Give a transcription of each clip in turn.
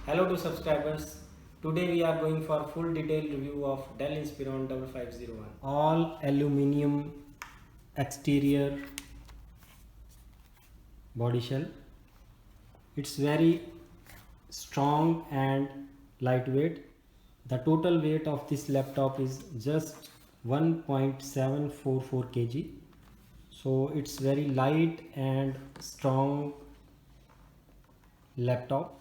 Hello to subscribers. Today we are going for full detailed review of Dell Inspiron 5501. All aluminium exterior body shell. It's very strong and lightweight. The total weight of this laptop is just 1.744 kg. So it's very light and strong laptop.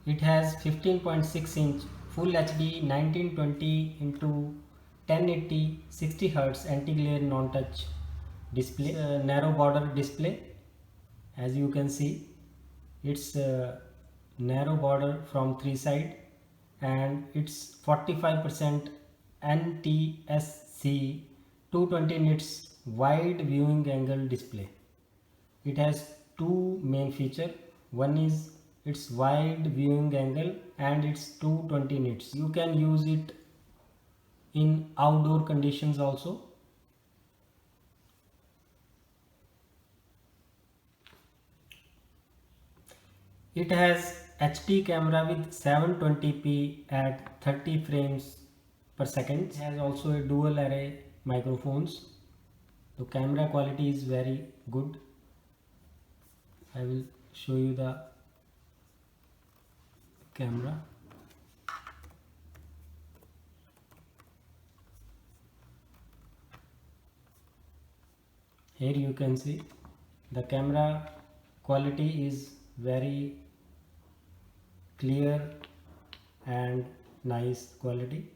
It has 15.6 inch Full HD 1920 into 1080 60 Hz anti-glare non-touch display, narrow border display. As you can see, it's narrow border from three side, and it's 45% NTSC 220 nits wide viewing angle display. It has two main features. One is its wide viewing angle and it's 220 nits. You can use it in outdoor conditions also. It has HD camera with 720p at 30 frames per second. It has also a dual array microphones. The camera quality is very good. I will show you the camera. Here you can see the camera quality is very clear and nice quality.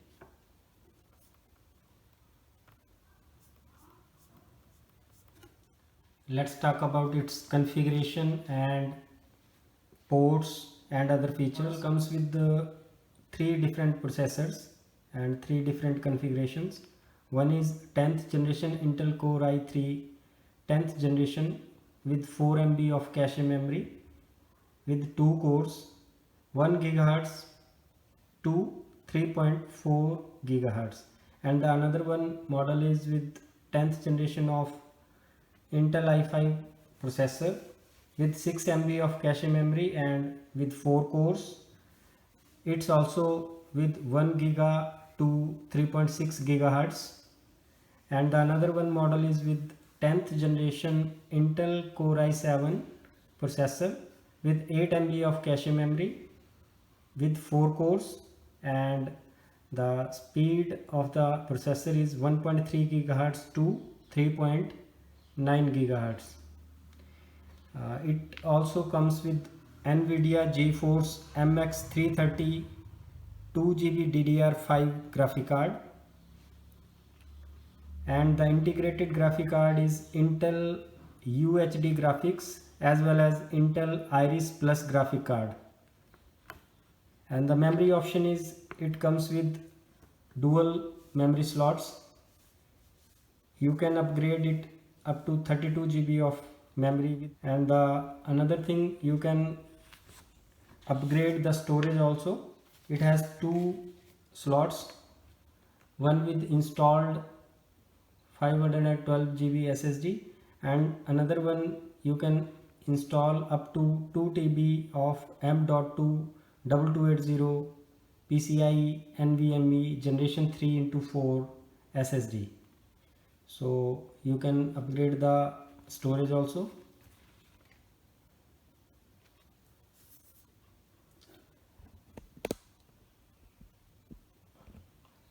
Let's talk about its configuration and ports and other features. It comes with the three different processors and three different configurations. One is 10th generation Intel Core i3 10th generation with 4 MB of cache memory with 2 cores, 1 GHz to 3.4 GHz, and the another one model is with 10th generation of Intel i5 processor with 6 MB of cache memory and with 4 cores. It's also with 1 giga to 3.6 GHz, and the another one model is with 10th generation Intel Core i7 processor with 8 MB of cache memory with 4 cores, and the speed of the processor is 1.3 GHz to 3.9 GHz. It also comes with NVIDIA GeForce MX 330 2GB DDR5 graphic card, and the integrated graphic card is Intel UHD graphics as well as Intel Iris Plus graphic card. And the memory option is it comes with dual memory slots. You can upgrade it up to 32 GB of memory, and another thing, you can upgrade the storage also. It has two slots, one with installed 512 GB SSD, and another one you can install up to 2 TB of M.2 2280 PCIe NVMe generation 3x4 SSD. So you can upgrade the storage also.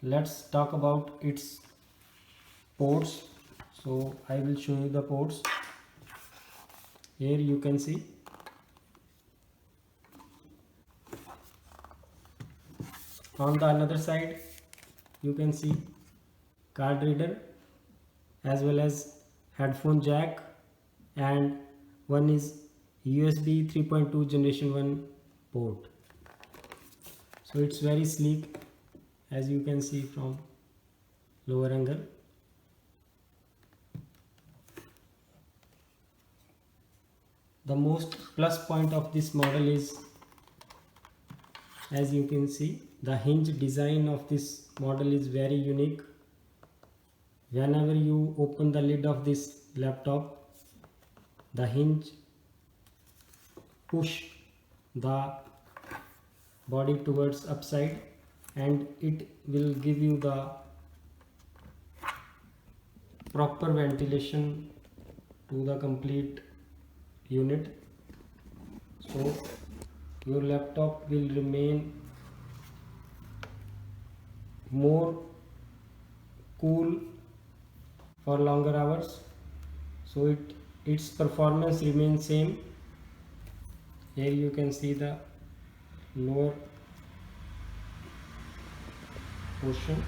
Let's talk about its ports. So I will show you the ports. Here you can see on the another side you can see card reader as well as headphone jack, and one is USB 3.2 generation 1 port. So it's very sleek, as you can see from lower angle. The most plus point of this model is, as you can see, the hinge design of this model is very unique. Whenever you open the lid of this laptop, the hinge push the body towards upside, and it will give you the proper ventilation to the complete unit. So your laptop will remain more cool for longer hours, so its performance remains same. Here you can see the lower portion.